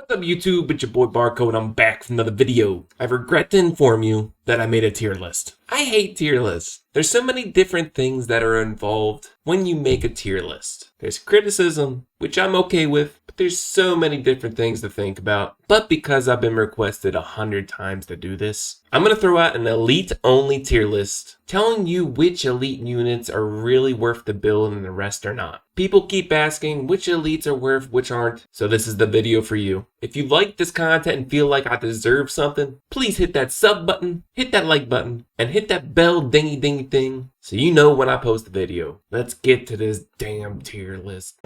What's up YouTube, it's your boy Barcode, I'm back with another video. I regret to inform you that I made a tier list. I hate tier lists. There's so many different things that are involved when you make a tier list. There's criticism, which I'm okay with, but there's so many different things to think about. But because I've been requested 100 times to do this, I'm going to throw out an elite only tier list telling you which elite units are really worth the build and the rest are not. People keep asking which elites are worth, which aren't, so this is the video for you. If you like this content and feel like I deserve something, please hit that sub button, hit that like button, and hit that bell dingy dingy thing so you know when I post a video. Let's get to this damn tier list.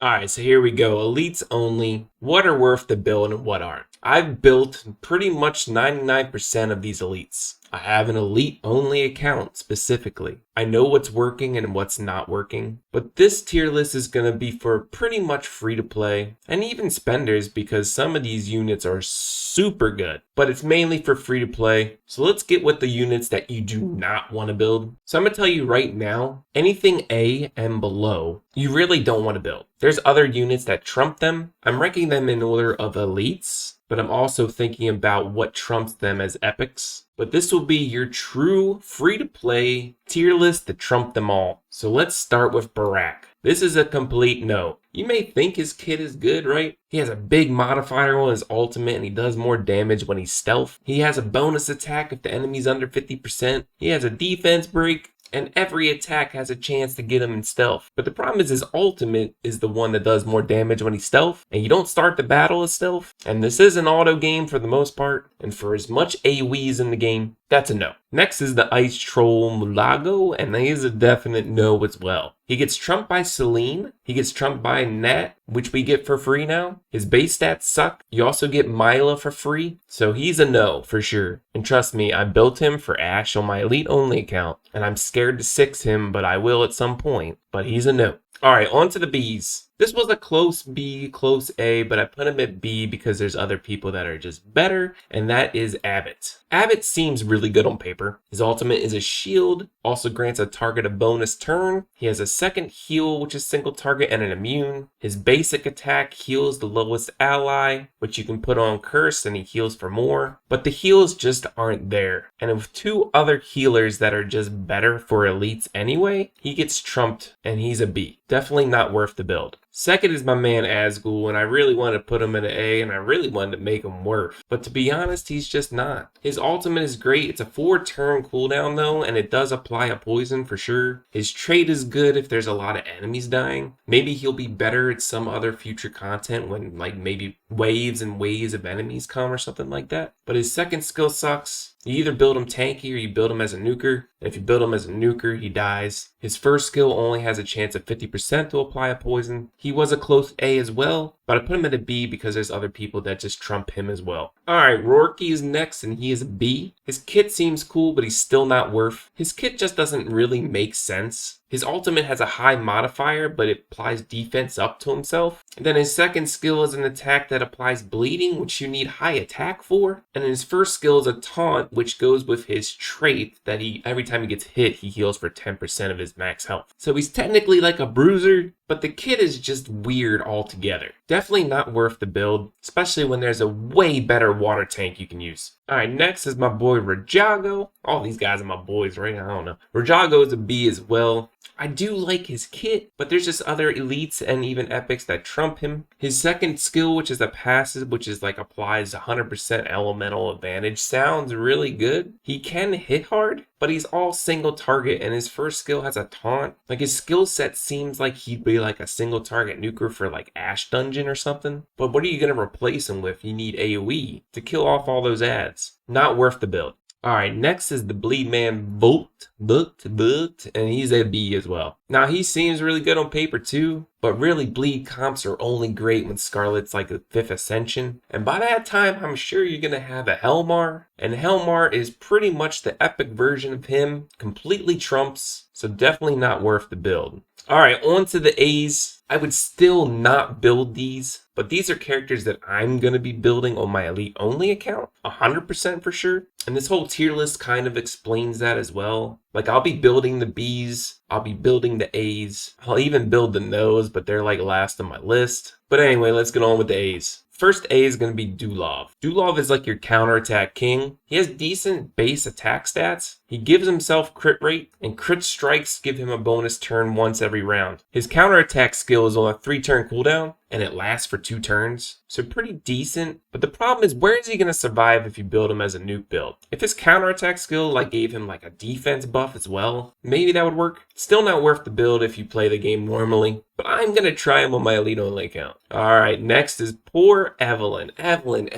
Alright, so here we go. Elites only. What are worth the build and what aren't? I've built pretty much 99% of these elites. I have an elite only account specifically. I know what's working and what's not working, but this tier list is going to be for pretty much free to play and even spenders because some of these units are super good, but it's mainly for free to play. So let's get with the units that you do not want to build. So I'm going to tell you right now, anything A and below, you really don't want to build. There's other units that trump them. I'm ranking them in order of elites, but I'm also thinking about what trumps them as epics. But this will be your true free-to-play tier list to trump them all. So let's start with Barack. This is a complete no. You may think his kit is good, right? He has a big modifier on his ultimate and he does more damage when he's stealth. He has a bonus attack if the enemy's under 50%. He has a defense break. And every attack has a chance to get him in stealth. But the problem is his ultimate is the one that does more damage when he's stealth. And you don't start the battle as stealth. And this is an auto game for the most part. And for as much AoEs in the game, that's a no. Next is the Ice Troll Mulago, and he is a definite no as well. He gets trumped by Celine, he gets trumped by Nat, which we get for free now. His base stats suck. You also get Mila for free, so he's a no for sure. And trust me, I built him for Ash on my Elite Only account, and I'm scared to 6 him, but I will at some point. But he's a no. Alright, on to the Bs. This was a close B, close A, but I put him at B because there's other people that are just better, and that is Abbott. Abbott seems really good on paper. His ultimate is a shield, also grants a target a bonus turn. He has a second heal, which is single target and an immune. His basic attack heals the lowest ally, which you can put on curse and he heals for more. But the heals just aren't there. And with 2 other healers that are just better for elites anyway, he gets trumped and he's a B. Definitely not worth the build. Second is my man Asgul, and I really wanted to put him in an A, and I really wanted to make him worth. But to be honest, he's just not. His ultimate is great. It's a 4-turn cooldown though, and it does apply a poison for sure. His trait is good if there's a lot of enemies dying. Maybe he'll be better at some other future content when like maybe waves and waves of enemies come or something like that. But his second skill sucks. You either build him tanky or you build him as a nuker. And if you build him as a nuker, he dies. His first skill only has a chance of 50% to apply a poison. He was a close A as well, but I put him at a B because there's other people that just trump him as well. Alright, Rourke is next and he is a B. His kit seems cool, but he's still not worth. His kit just doesn't really make sense. His ultimate has a high modifier, but it applies defense up to himself. And then his second skill is an attack that applies bleeding, which you need high attack for. And his first skill is a taunt, which goes with his trait that every time he gets hit, he heals for 10% of his max health. So he's technically like a bruiser, but the kit is just weird altogether. Definitely not worth the build, especially when there's a way better water tank you can use. Alright, next is my boy Rajago. All these guys are my boys, right? I don't know. Rajago is a B as well. I do like his kit, but there's just other elites and even epics that trump him. His second skill, which is a passive, which is like applies 100% elemental advantage, sounds really good. He can hit hard, but he's all single target, and his first skill has a taunt. Like his skill set seems like he'd be like a single target nuker for like Ash Dungeon or something. But what are you gonna replace him with? You need AoE to kill off all those ads. Not worth the build. Alright, next is the Bleed Man Booked, and he's a B as well. Now, he seems really good on paper too, but really Bleed comps are only great when Scarlet's like a 5th Ascension. And by that time, I'm sure you're going to have a Helmar. And Helmar is pretty much the epic version of him, completely trumps, so definitely not worth the build. All right, on to the A's. I would still not build these, but these are characters that I'm going to be building on my Elite Only account, 100% for sure. And this whole tier list kind of explains that as well. Like, I'll be building the B's, I'll be building the A's, I'll even build the No's, but they're like last on my list. But anyway, let's get on with the A's. First A is going to be Dulov. Dulov is like your counterattack king. He has decent base attack stats. He gives himself crit rate, and crit strikes give him a bonus turn once every round. His counterattack skill is on a 3-turn cooldown, and it lasts for 2 turns. So pretty decent, but the problem is, where is he going to survive if you build him as a nuke build? If his counterattack skill like gave him like a defense buff as well, maybe that would work. Still not worth the build if you play the game normally, but I'm going to try him on my Elite Only account. Alright, next is poor Evelyn. Evelyn.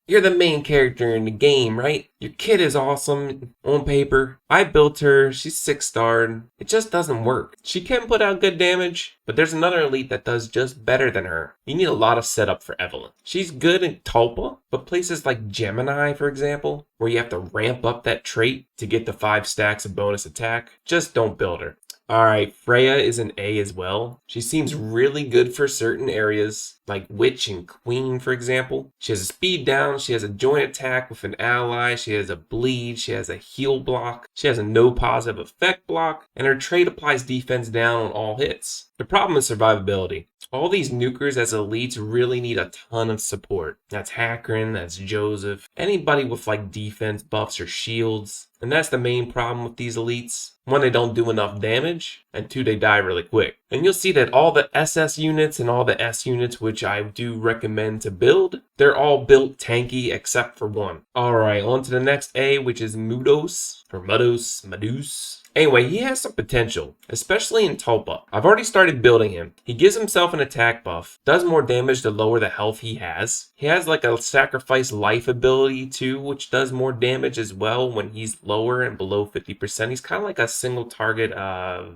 You're the main character in the game, right? Your kit is awesome on paper. I built her, she's 6-starred. It just doesn't work. She can put out good damage, but there's another elite that does just better than her. You need a lot of setup for Evelyn. She's good in Tulpa, but places like Gemini, for example, where you have to ramp up that trait to get the 5 stacks of bonus attack, just don't build her. Alright, Freya is an A as well. She seems really good for certain areas, like Witch and Queen, for example. She has a speed down, she has a joint attack with an ally, she has a bleed, she has a heal block, she has a no positive effect block, and her trait applies defense down on all hits. The problem is survivability. All these nukers as elites really need a ton of support. That's Hakrin, that's Joseph, anybody with like defense buffs or shields. And that's the main problem with these elites. 1, they don't do enough damage, and 2, they die really quick. And you'll see that all the SS units and all the S units, which I do recommend to build, they're all built tanky except for 1. Alright, on to the next A, which is Mudos, or Madus. Anyway, he has some potential, especially in Tulpa. I've already started building him. He gives himself an attack buff, does more damage the lower the health he has. He has like a sacrifice life ability too, which does more damage as well when he's lower and below 50%. He's kind of like a single target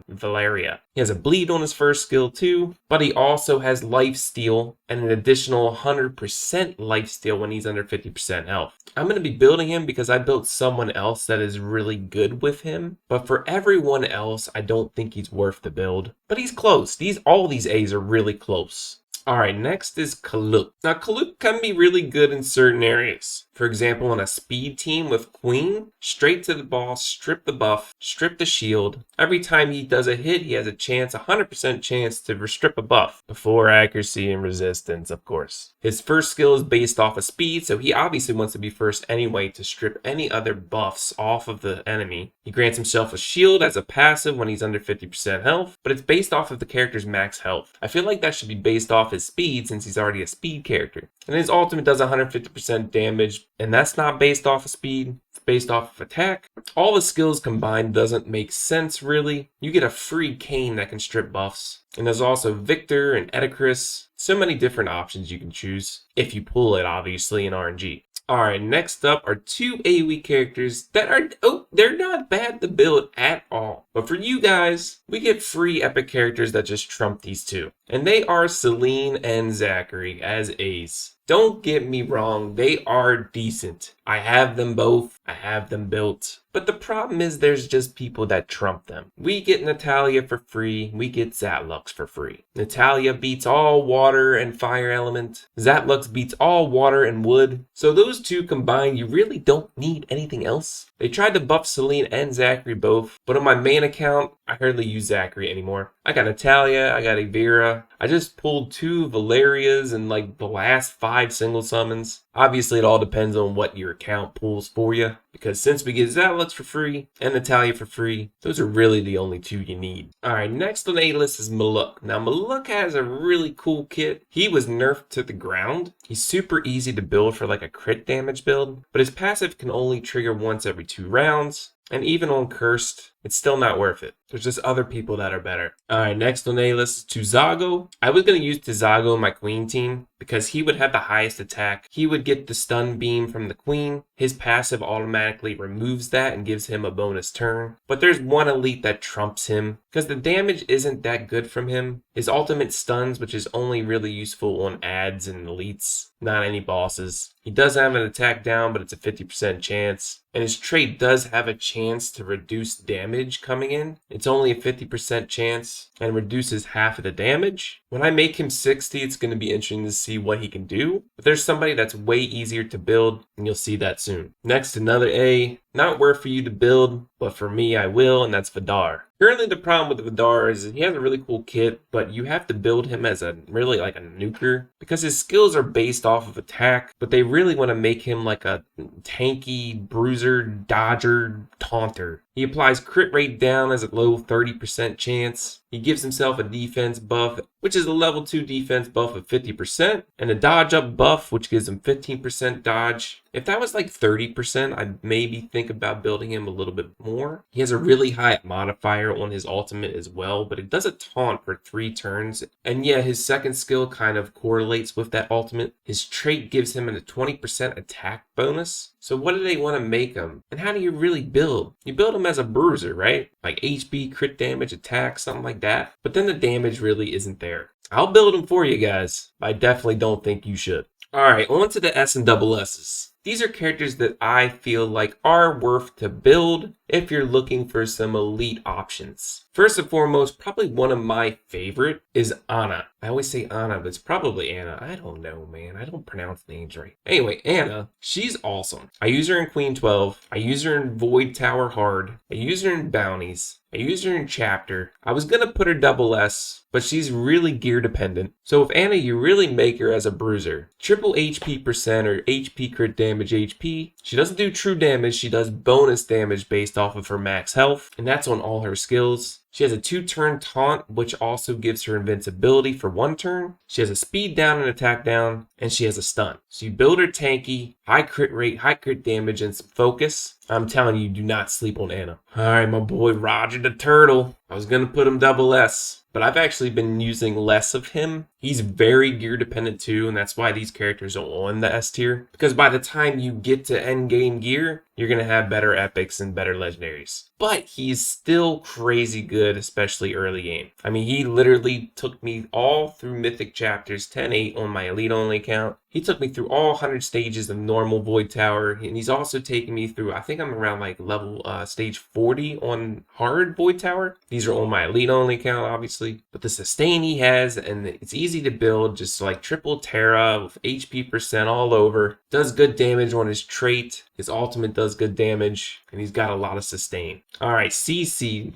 Valeria. He has a bleed on his first skill too, but he also has life steal and an additional 100% life steal when he's under 50% health. I'm going to be building him because I built someone else that is really good with him, but for everyone else, I don't think he's worth the build. But he's close. All these A's are really close. Alright, next is Kaluk. Now, Kaluk can be really good in certain areas. For example, on a speed team with Queen, straight to the boss, strip the buff, strip the shield. Every time he does a hit, he has a chance, 100% chance to strip a buff. Before accuracy and resistance, of course. His first skill is based off of speed, so he obviously wants to be first anyway to strip any other buffs off of the enemy. He grants himself a shield as a passive when he's under 50% health, but it's based off of the character's max health. I feel like that should be based off his speed since he's already a speed character. And his ultimate does 150% damage, and that's not based off of speed, it's based off of attack. All the skills combined doesn't make sense really. You get a free Kane that can strip buffs. And there's also Victor and Edicris. So many different options you can choose, if you pull it obviously in RNG. Alright, next up are 2 AoE characters that are, they're not bad to build at all. But for you guys, we get free epic characters that just trump these 2. And they are Celine and Zachary as A's. Don't get me wrong, they are decent. I have them both, I have them built. But the problem is there's just people that trump them. We get Natalia for free, we get Zatlux for free. Natalia beats all water and fire element. Zatlux beats all water and wood. So those 2 combined, you really don't need anything else. They tried to buff Celine and Zachary both, but on my main account, I hardly use Zachary anymore. I got Natalia, I got Evira. I just pulled 2 Valerias in like the last 5 single summons. Obviously, it all depends on what your account pulls for you, because since we get Zatlux for free and Natalia for free, those are really the only 2 you need. Alright, next on A list is Maluk. Now, Maluk has a really cool kit. He was nerfed to the ground. He's super easy to build for like a crit damage build, but his passive can only trigger once every 2 rounds. And even on Cursed, it's still not worth it. There's just other people that are better. Alright, next on A list is Tuzago. I was going to use Tuzago in my Queen team because he would have the highest attack. He would get the stun beam from the Queen. his passive automatically removes that and gives him a bonus turn. But there's one elite that trumps him because the damage isn't that good from him. His ultimate stuns, which is only really useful on ads and elites, not any bosses. He does have an attack down, but it's a 50% chance. And his trait does have a chance to reduce damage coming in. It's only a 50% chance and reduces half of the damage. When I make him 60, it's going to be interesting to see what he can do. But there's somebody that's way easier to build, and you'll see that soon. Next, another A. Not worth for you to build, but for me, I will, and that's Vidar. Currently, the problem with Vidar is he has a really cool kit, but you have to build him as a really like a nuker because his skills are based off of attack, but they really want to make him like a tanky, bruiser, dodger, taunter. He applies crit rate down as a low 30% chance. He gives himself a defense buff, which is a level 2 defense buff of 50%, and a dodge up buff, which gives him 15% dodge. If that was like 30%, I'd maybe think about building him a little bit more. He has a really high modifier on his ultimate as well, but it does a taunt for 3 turns. And yeah, his second skill kind of correlates with that ultimate. His trait gives him a 20% attack bonus. So what do they want to make him? And how do you really build? You build him as a bruiser, right? Like HP, crit damage, attack, something like that. But then the damage really isn't there. I'll build him for you guys, but I definitely don't think you should. Alright, on to the S and double S's. These are characters that I feel like are worth to build if you're looking for some elite options. First and foremost, probably one of my favorite is Anna. I always say Anna, but it's probably Anna. I don't know, man. I don't pronounce names right. Anyway, Anna, she's awesome. I use her in Queen 12. I use her in Void Tower Hard. I use her in Bounties. I used her in Chapter. I was going to put her double S, but she's really gear dependent. So with Anna, you really make her as a bruiser. Triple HP percent or HP crit damage HP. She doesn't do true damage. She does bonus damage based off of her max health, and that's on all her skills. She has a 2-turn taunt, which also gives her invincibility for 1 turn. She has a speed down and attack down, and she has a stun. So you build her tanky, high crit rate, high crit damage, and some focus. I'm telling you, do not sleep on Anna. Alright, my boy Roger the Turtle. I was going to put him double S, but I've actually been using less of him. He's very gear dependent too, and that's why these characters are on the S tier. Because by the time you get to end game gear, you're going to have better epics and better legendaries. But he's still crazy good, especially early game. I mean, he literally took me all through Mythic Chapters 10-8 on my Elite Only account. He took me through all 100 stages of normal Void Tower, and he's also taken me through, I think I'm around like level stage 40 on hard Void Tower. These are on my Elite Only account, obviously. But the sustain he has, and it's easy to build, just like triple Terra with HP percent all over. Does good damage on his trait. His ultimate does good damage, and he's got a lot of sustain. Alright, CC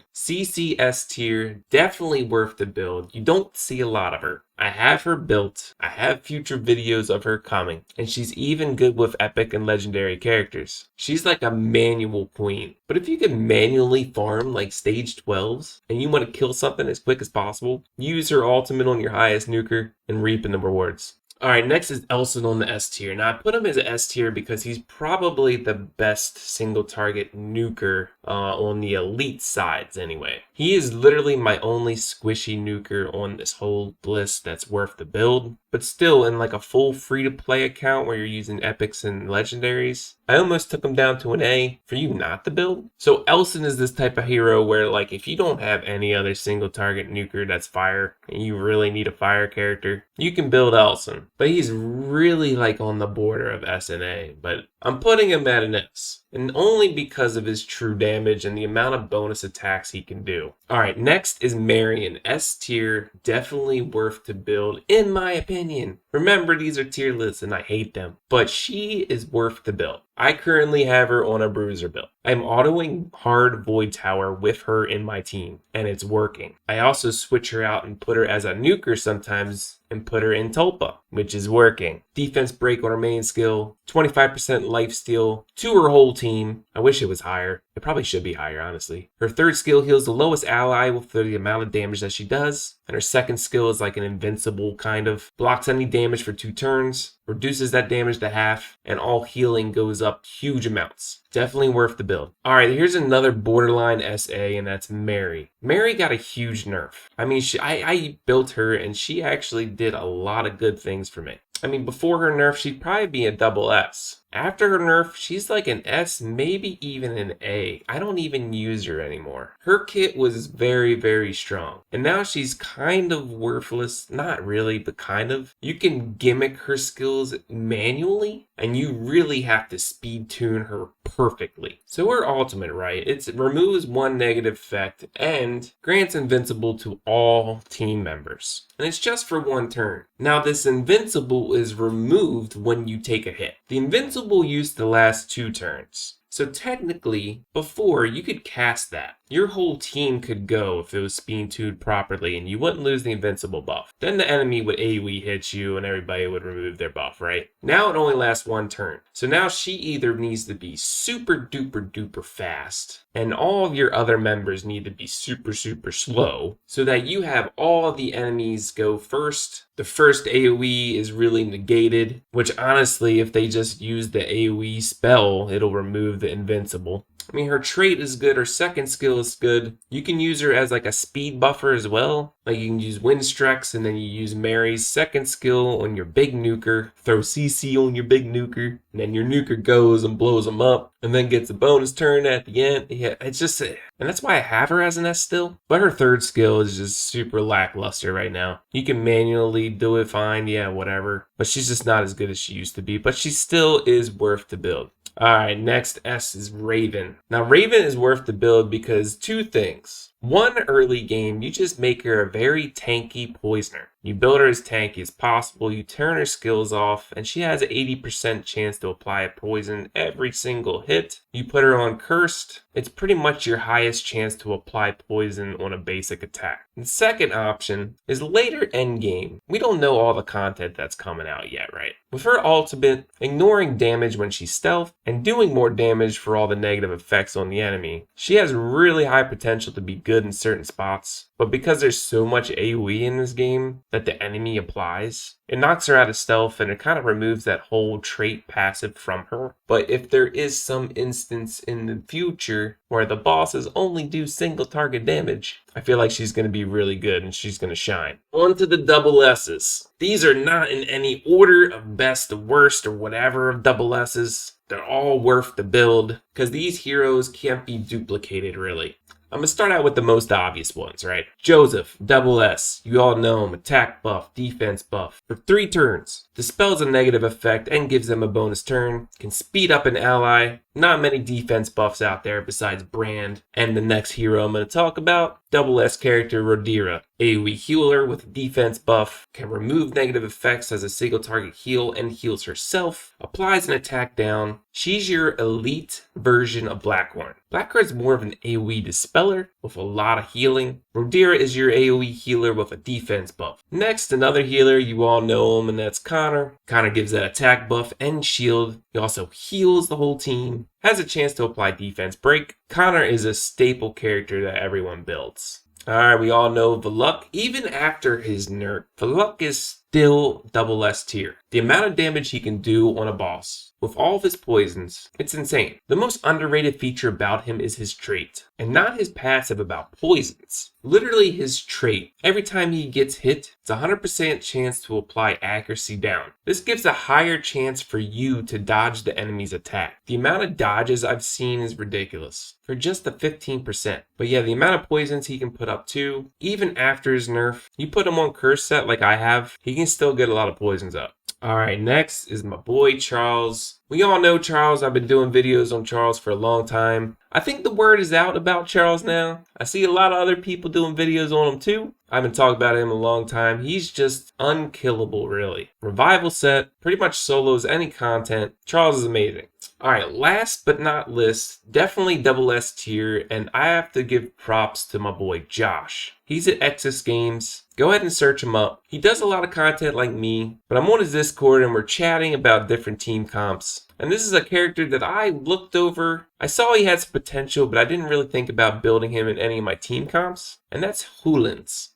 S tier, definitely worth the build. You don't see a lot of her. I have her built. I have future videos of her coming. And she's even good with epic and legendary characters. She's like a manual queen. But if you can manually farm like stage 12s and you want to kill something as quick as possible, use her ultimate on your highest nuker and reap in the rewards. Alright, next is Elson on the S tier. Now, I put him as an S tier because he's probably the best single target nuker on the elite sides anyway. He is literally my only squishy nuker on this whole list that's worth the build. But still, in like a full free-to-play account where you're using epics and legendaries, I almost took him down to an A for you not to build. So Elson is this type of hero where like if you don't have any other single target nuker that's fire, and you really need a fire character, you can build Elson. But he's really like on the border of S and A, but I'm putting him at an S. And only because of his true damage and the amount of bonus attacks he can do. Alright, next is Marion. S tier, definitely worth to build, in my opinion. Remember, these are tier lists and I hate them. But she is worth the build. I currently have her on a bruiser build. I'm autoing hard Void Tower with her in my team, and it's working. I also switch her out and put her as a nuker sometimes and put her in Tulpa, which is working. Defense break on her main skill, 25% lifesteal to her whole team. I wish it was higher. It probably should be higher, honestly. Her third skill heals the lowest ally with the amount of damage that she does. And her second skill is like an invincible kind of. Blocks any damage for 2 turns. Reduces that damage to half. And all healing goes up huge amounts. Definitely worth the build. Alright, here's another borderline SA, and that's Mary. Mary got a huge nerf. I mean, I built her, and she actually did a lot of good things for me. I mean, before her nerf, she'd probably be a double S. After her nerf, she's like an S, maybe even an A. I don't even use her anymore. Her kit was very, very strong. And now she's kind of worthless. Not really, but kind of. You can gimmick her skills manually, and you really have to speed tune her perfectly. So her ultimate, right? It removes one negative effect and grants invincible to all team members. And it's just for one turn. Now this invincible is removed when you take a hit. The invincible used to last 2 turns. So technically, before, you could cast that. Your whole team could go if it was speed tuned properly and you wouldn't lose the invincible buff. Then the enemy would AoE hit you and everybody would remove their buff, right? Now it only lasts 1 turn. So now she either needs to be super duper duper fast and all of your other members need to be super super slow so that you have all the enemies go first. The first AoE is really negated, which honestly, if they just use the AoE spell, it'll remove the invincible. I mean, her trait is good, her second skill is good. You can use her as like a speed buffer as well. Like you can use Windstrex and then you use Mary's second skill on your big nuker. Throw CC on your big nuker. And then your nuker goes and blows them up. And then gets a bonus turn at the end. Yeah, it's just... And that's why I have her as an S still. But her third skill is just super lackluster right now. You can manually do it fine, yeah, whatever. But she's just not as good as she used to be. But she still is worth to build. Alright, next S is Raven. Now Raven is worth the build because 2 things. One, early game, you just make her a very tanky poisoner. You build her as tanky as possible, you turn her skills off, and she has an 80% chance to apply a poison every single hit. You put her on Cursed, it's pretty much your highest chance to apply poison on a basic attack. The second option is later endgame. We don't know all the content that's coming out yet, right? With her ultimate, ignoring damage when she's stealth, and doing more damage for all the negative effects on the enemy, she has really high potential to be good in certain spots. But because there's so much AoE in this game that the enemy applies, it knocks her out of stealth and it kind of removes that whole trait passive from her. But if there is some instance in the future where the bosses only do single target damage, I feel like she's going to be really good and she's going to shine. On to the double S's. These are not in any order of best to worst or whatever of double S's. They're all worth the build because these heroes can't be duplicated really. I'm going to start out with the most obvious ones, right? Joseph, double S. You all know him. Attack buff, defense buff. For 3 turns. Dispels a negative effect and gives them a bonus turn. Can speed up an ally. Not many defense buffs out there besides Brand. And the next hero I'm going to talk about, double S character Rodira. AoE healer with a defense buff. Can remove negative effects as a single target heal and heals herself. Applies an attack down. She's your elite version of Blackhorn. Blackhorn is more of an AoE dispeller with a lot of healing. Rodira is your AoE healer with a defense buff. Next, another healer, you all know him, and that's Connor. Connor gives that attack buff and shield. He also heals the whole team. Has a chance to apply defense break. Connor is a staple character that everyone builds. Alright, we all know Valuk. Even after his nerf, Valuk is still double S tier. The amount of damage he can do on a boss, with all of his poisons, it's insane. The most underrated feature about him is his trait, and not his passive about poisons. Literally his trait. Every time he gets hit, it's a 100% chance to apply accuracy down. This gives a higher chance for you to dodge the enemy's attack. The amount of dodges I've seen is ridiculous, for just the 15%. But yeah, the amount of poisons he can put up too, even after his nerf, you put him on curse set like I have, he can still get a lot of poisons up. Alright, next is my boy Charles. We all know Charles. I've been doing videos on Charles for a long time. I think the word is out about Charles now. I see a lot of other people doing videos on him too. I haven't talked about him in a long time. He's just unkillable, really. Revival set, pretty much solos any content. Charles is amazing. Alright, last but not least, definitely double S tier, and I have to give props to my boy Josh. He's at Exis Games. Go ahead and search him up. He does a lot of content like me, but I'm on his Discord and we're chatting about different team comps. And this is a character that I looked over. I saw he had some potential, but I didn't really think about building him in any of my team comps. And that's Hulens.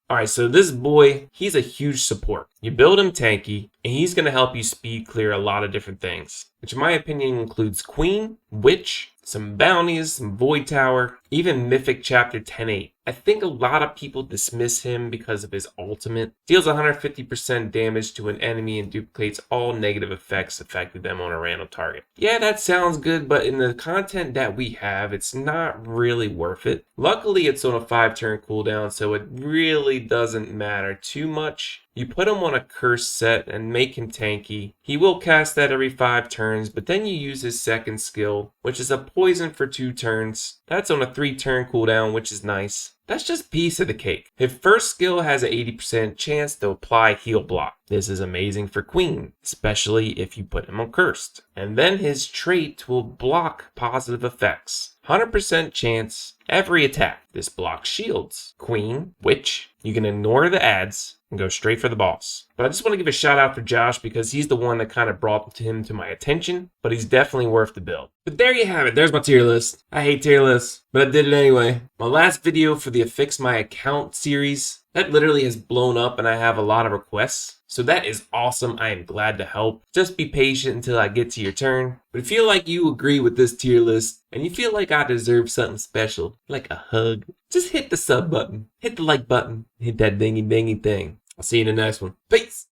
Alright, so this boy, he's a huge support. You build him tanky, and he's going to help you speed clear a lot of different things. Which in my opinion includes Queen, Witch, some bounties, some Void Tower, even Mythic Chapter 10-8. I think a lot of people dismiss him because of his ultimate. Deals 150% damage to an enemy and duplicates all negative effects impacted them on a random target. Yeah, that sounds good, but in the content that we have, it's not really worth it. Luckily, it's on a 5-turn cooldown, so it really doesn't matter too much. You put him on a curse set and make him tanky. He will cast that every 5 turns, but then you use his second skill, which is a poison for 2 turns. That's on a 3-turn cooldown, which is nice. That's just piece of the cake. His first skill has an 80% chance to apply heal block. This is amazing for Queen, especially if you put him on cursed. And then his trait will block positive effects. 100% chance every attack. This blocks shields. Queen, Witch, you can ignore the ads and go straight for the boss. But I just want to give a shout out for Josh because he's the one that kind of brought him to my attention, but he's definitely worth the build. But there you have it. There's my tier list. I hate tier lists, but I did it anyway. My last video for the Affix My Account series, that literally has blown up and I have a lot of requests. So that is awesome. I am glad to help. Just be patient until I get to your turn. But if you feel like you agree with this tier list and you feel like I deserve something special, like a hug, just hit the sub button, hit the like button, hit that dingy dingy thing. I'll see you in the next one. Peace.